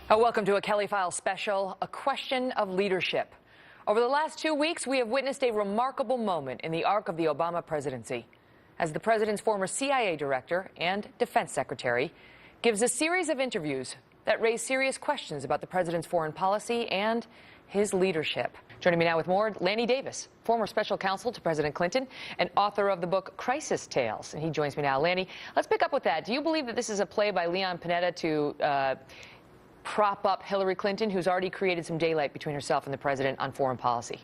Welcome to a Kelly Files special, A Question of Leadership. Over the last 2 weeks, we have witnessed a remarkable moment in the arc of the Obama presidency, as the president's former CIA director and defense secretary gives a series of interviews that raise serious questions about the president's foreign policy and his leadership. Joining me now with more, Lanny Davis, former special counsel to President Clinton and author of the book Crisis Tales. And he joins me now. Lanny, let's pick up with that. Do you believe that this is a play by Panetta to prop up Hillary Clinton, who's already created some daylight between herself and the president on foreign policy?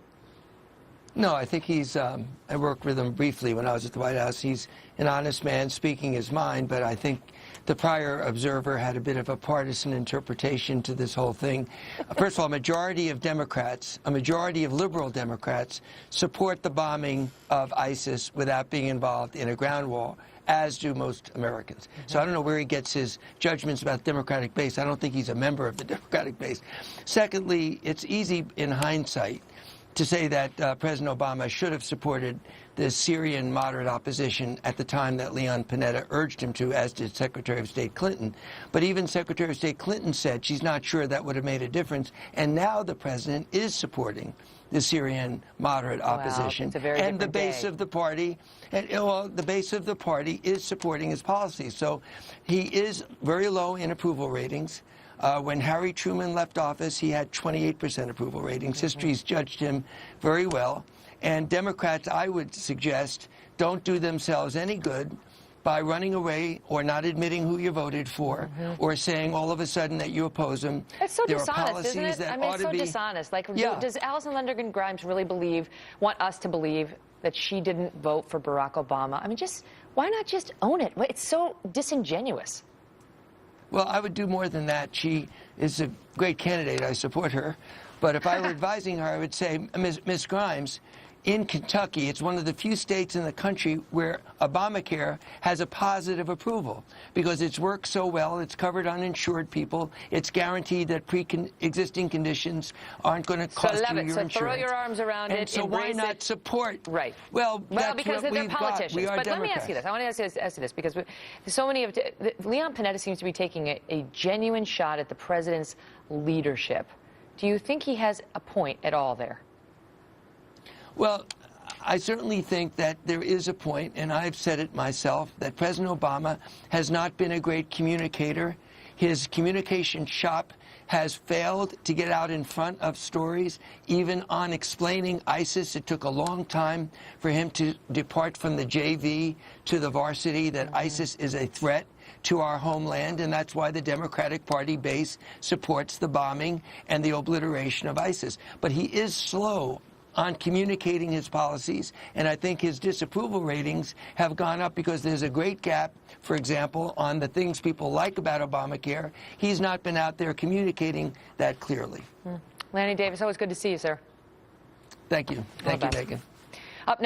No, I think he's, I worked with him briefly when I was at the White House. He's an honest man speaking his mind, but I think the prior observer had a bit of a partisan interpretation to this whole thing. First of all, a majority of Democrats, a majority of liberal Democrats, support the bombing of ISIS without being involved in a ground war, as do most Americans. So I don't know where he gets his judgments about the Democratic base. I don't think he's a member of the Democratic base. Secondly, it's easy in hindsight to say that President Obama should have supported the Syrian moderate opposition at the time that Panetta urged him to, as did Secretary of State Clinton. But even Secretary of State Clinton said she's not sure that would have made a difference. And now the president is supporting the Syrian moderate opposition. It's a very and the different base day. of the party, and well, the base of the party is supporting his policies. So he is very low in approval ratings. When Harry Truman left office, he had 28% approval ratings. History's judged him very well. And Democrats, I would suggest, don't do themselves any good by running away or not admitting who you voted for or saying all of a sudden that you oppose them. It's so there dishonest, isn't it? I mean, it's so dishonest. Like, does Alison Lundergan Grimes really want us to believe that she didn't vote for Barack Obama? I mean, why not just own it? It's so disingenuous. Well, I would do more than that. She is a great candidate. I support her. But if I were advising her, I would say, Ms. Grimes, in Kentucky, it's one of the few states in the country where Obamacare has a positive approval because it's worked so well. It's covered uninsured people. It's guaranteed that pre-existing conditions aren't going to cost you your insurance. So throw your arms around it. So why not support? Right. Well, because they're politicians. We are but Democrats. Let me ask you this. I want to ask you this because so many of Panetta seems to be taking a genuine shot at the president's leadership. Do you think he has a point at all there? Well, I certainly think that there is a point, and I've said it myself, that President Obama has not been a great communicator. His communication shop has failed to get out in front of stories. Even on explaining ISIS, it took a long time for him to depart from the JV to the varsity, that ISIS is a threat to our homeland, and that's why the Democratic Party base supports the bombing and the obliteration of ISIS. But he is slow on communicating his policies, and I think his disapproval ratings have gone up because there's a great gap, for example, on the things people like about Obamacare. He's not been out there communicating that clearly. Lanny Davis, always good to see you, sir. Thank you. Thank you, Megan. Up next.